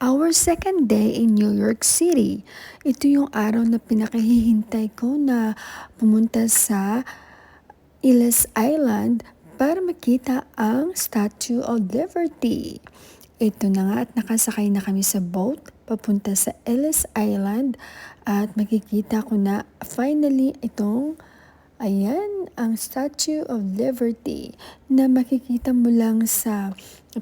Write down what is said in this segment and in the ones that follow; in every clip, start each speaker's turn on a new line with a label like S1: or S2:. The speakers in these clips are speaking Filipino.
S1: Our second day in New York City. Ito yung araw na pinakahihintay ko na pumunta sa Ellis Island para makita ang Statue of Liberty. Ito na nga at nakasakay na kami sa boat papunta sa Ellis Island at makikita ko na finally itong ayan, ang Statue of Liberty na makikita mo lang sa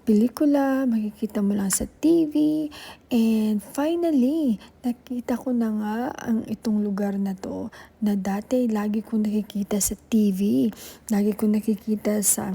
S1: pelikula, makikita mo lang sa TV, and finally, nakita ko na nga ang itong lugar na to na dati lagi ko nakikita sa TV, lagi ko nakikita sa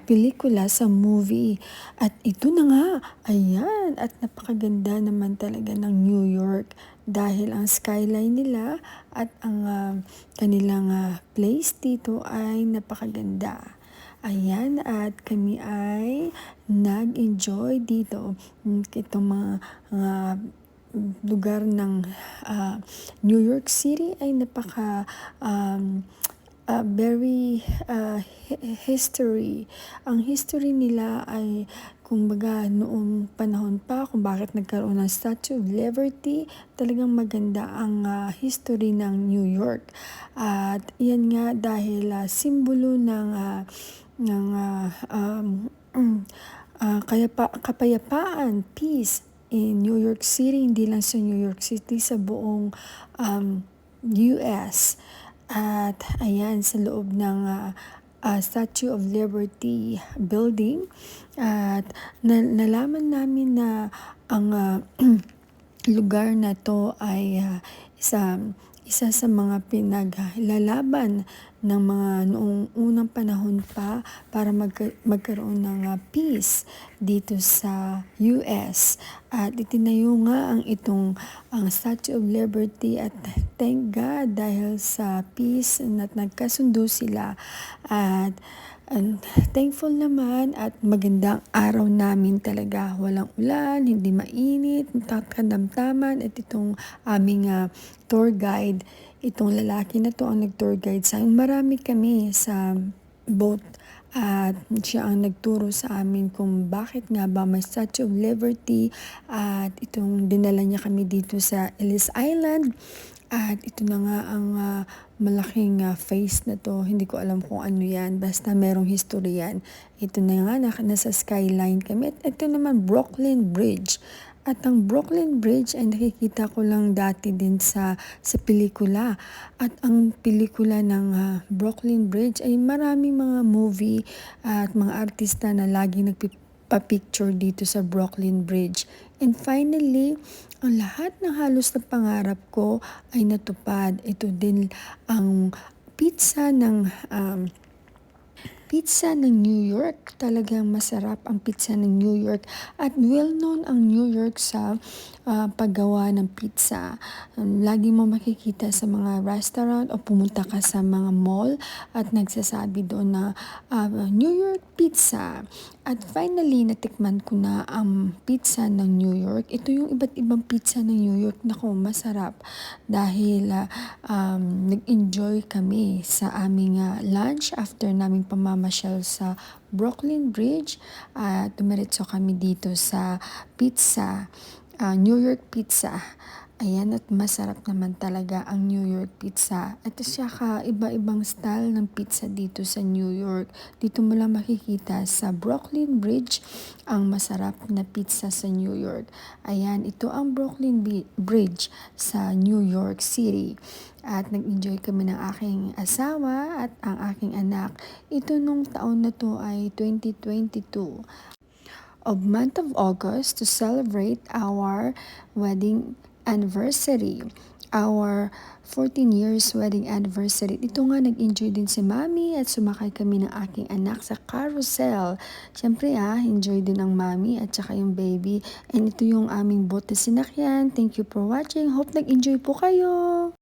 S1: pelikula, sa movie. At ito na nga, ayan, at napakaganda naman talaga ng New York dahil ang skyline nila at ang kanilang place dito ay napakaganda. Ayan, at kami ay nag-enjoy dito. Itong mga lugar ng New York City ay napaka very history. Ang history nila ay kumbaga noong panahon pa kung bakit nagkaroon ng Statue of Liberty, talagang maganda ang history ng New York. At yan nga dahil simbolo ng kapayapaan, peace in New York City, hindi lang sa New York City, sa buong US. At ayan, sa loob ng Statue of Liberty building at nalaman namin na ang lugar na to ay isa sa mga pinaglalaban ng mga noong unang panahon pa para magkaroon ng peace dito sa US. At itinayo nga ang Statue of Liberty at thank God dahil sa peace at nagkasundo sila. At thankful naman at magandang araw namin talaga. Walang ulan, hindi mainit, kadamdaman at itong aming tour guide. Itong lalaki na to ang nag-tour guide sa amin. Marami kami sa boat at siya ang nagturo sa amin kung bakit nga ba may Statue of Liberty at itong dinala niya kami dito sa Ellis Island. At ito na nga ang malaking face na to. Hindi ko alam kung ano yan. Basta merong history yan. Ito na nga, nasa skyline kami. At ito naman, Brooklyn Bridge. At ang Brooklyn Bridge ay nakikita ko lang dati din sa pelikula. At ang pelikula ng Brooklyn Bridge ay maraming mga movie at mga artista na laging nagpa-picture dito sa Brooklyn Bridge. And finally, ang lahat ng halos na pangarap ko ay natupad. Ito din ang pizza ng New York. Talagang masarap ang pizza ng New York at well-known ang New York sa paggawa ng pizza. Lagi mo makikita sa mga restaurant o pumunta ka sa mga mall at nagsasabi doon na New York pizza. At finally, natikman ko na ang pizza ng New York. Ito yung iba't ibang pizza ng New York. Naku, masarap dahil nag-enjoy kami sa aming lunch after naming pamamasyal sa Brooklyn Bridge. Dumiretso kami dito sa pizza, New York pizza. Ayan, at masarap naman talaga ang New York pizza. At saka iba-ibang style ng pizza dito sa New York. Dito mo lang makikita sa Brooklyn Bridge ang masarap na pizza sa New York. Ayan, ito ang Brooklyn Bridge sa New York City. At nag-enjoy kami ng aking asawa at ang aking anak. Ito nung taon na to ay 2022. Of month of August to celebrate our wedding anniversary, our 14 years wedding anniversary. Ito nga, nag-enjoy din si Mami at sumakay kami ng aking anak sa carousel. Siyempre enjoy din ang Mami at saka yung baby. And ito yung aming boat na sinakyan. Thank you for watching. Hope nag-enjoy po kayo.